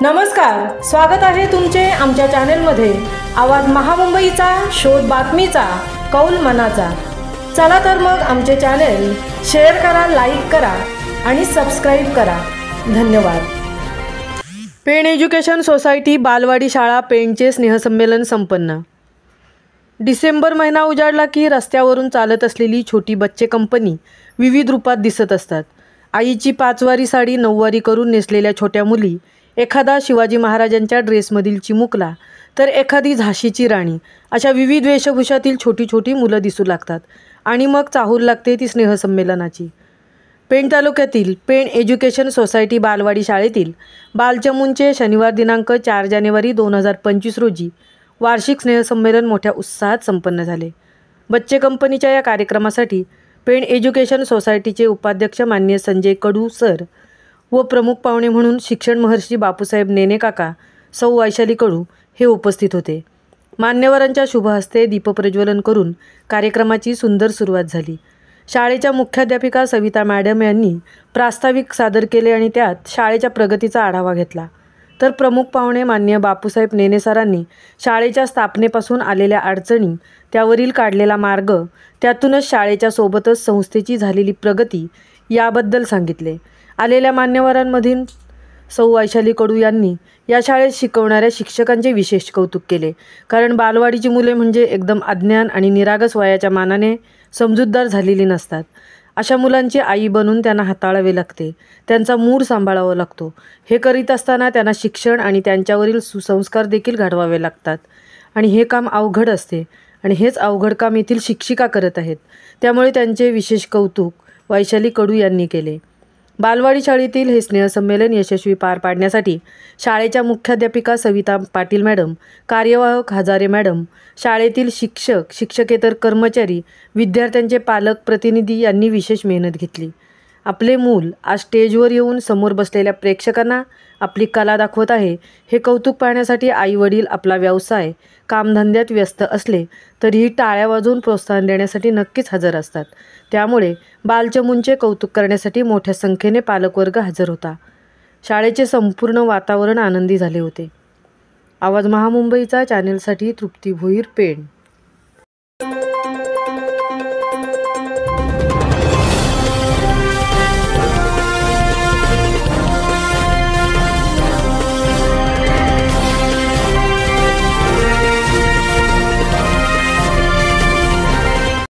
नमस्कार, स्वागत आहे तुमचे आमच्या चॅनलमध्ये। आवाज महामुंबईचा, शोध बातमीचा, कौल मनाचा। चला तर मग आमचे चॅनल शेअर करा, लाईक करा आणि सबस्क्राइब करा। धन्यवाद। पेण एज्युकेशन सोसायटी बालवाडी शाळा पेणचे स्नेहसंमेलन संपन्न। डिसेंबर महिना उजाडला की रस्त्यावरून चालत असलेली छोटी बच्चे कंपनी विविध रूपात दिसत असतात। आईची 5 वारी साडी 9 वारी करून नेसलेल्या छोट्या मुली, एखादा शिवाजी महाराजांच्या ड्रेसमधील चिमुकला, तर एखादी झाशीची राणी, अशा विविध वेशभूषातील छोटी छोटी मुलं दिसू लागतात आणि मग चाहूल लागते ती स्नेहसंमेलनाची। पेण तालुक्यातील पेण एज्युकेशन सोसायटी बालवाडी शाळेतील बालचमूंचे शनिवार दिनांक 4 जानेवारी 2025 रोजी वार्षिक स्नेहसंमेलन मोठ्या उत्साहात संपन्न झाले। बच्चे कंपनीच्या या कार्यक्रमासाठी पेण एज्युकेशन सोसायटीचे उपाध्यक्ष माननीय संजय कडू सर व प्रमुख पाहुणे म्हणून शिक्षण महर्षी बापूसाहेब नेने काका, सौ वैशाली कडू हे उपस्थित होते। मान्यवरांच्या शुभ हस्ते दीपप्रज्वलन करून कार्यक्रमाची सुंदर सुरुवात झाली। शाळेच्या मुख्याध्यापिका सविता मॅडम यांनी प्रास्ताविक सादर केले आणि त्यात शाळेच्या प्रगतीचा आढावा घेतला। तर प्रमुख पाहुणे माननीय बापूसाहेब नेने सरांनी शाळेच्या स्थापनेपासून आलेल्या अडचणी, त्यावरील काढलेला मार्ग, त्यातूनच शाळेच्या सोबतच संस्थेची झालेली प्रगती याबद्दल सांगितले। आलेल्या मान्यवरांमधील सौ वैशाली कडू यांनी या शाळेत शिकवणाऱ्या शिक्षकांचे विशेष कौतुक केले, कारण बालवाडीची मुले म्हणजे एकदम अज्ञान आणि निरागस वयाच्या मानाने समजूतदार झालेली नसतात। अशा मुलांची आई बनून त्यांना हाताळावे लागते, त्यांचा मूड सांभाळावा लागतो। हे करीत असताना त्यांना शिक्षण आणि त्यांच्यावरील सुसंस्कार देखील घडवावे लागतात आणि हे काम अवघड असते आणि हेच अवघड काम येथील शिक्षिका करत आहेत। त्यामुळे त्यांचे विशेष कौतुक वैशाली कडू यांनी केले। बालवाडी शाळेतील हे स्नेहसंमेलन यशस्वी पार पाडण्यासाठी शाळेच्या मुख्याध्यापिका सविता पाटील मॅडम, कार्यवाहक हजारे मॅडम, शाळेतील शिक्षक, शिक्षकेतर कर्मचारी, विद्यार्थ्यांचे पालक, प्रतिनिधी यांनी विशेष मेहनत घेतली। आपले मूल आज स्टेजवर येऊन समोर बसलेल्या प्रेक्षकांना आपली कला दाखवत आहे, हे कौतुक पाहण्यासाठी आई वडील आपला व्यवसाय, कामधंद्यात व्यस्त असले तरीही टाळ्या वाजवून प्रोत्साहन देण्यासाठी नक्कीच हजर असतात। त्यामुळे बालचमूंचे कौतुक करण्यासाठी मोठ्या संख्येने पालकवर्ग हजर होता। शाळेचे संपूर्ण वातावरण आनंदी झाले होते। आवाज महामुंबईचा चॅनेलसाठी तृप्ती भोईर, पेण।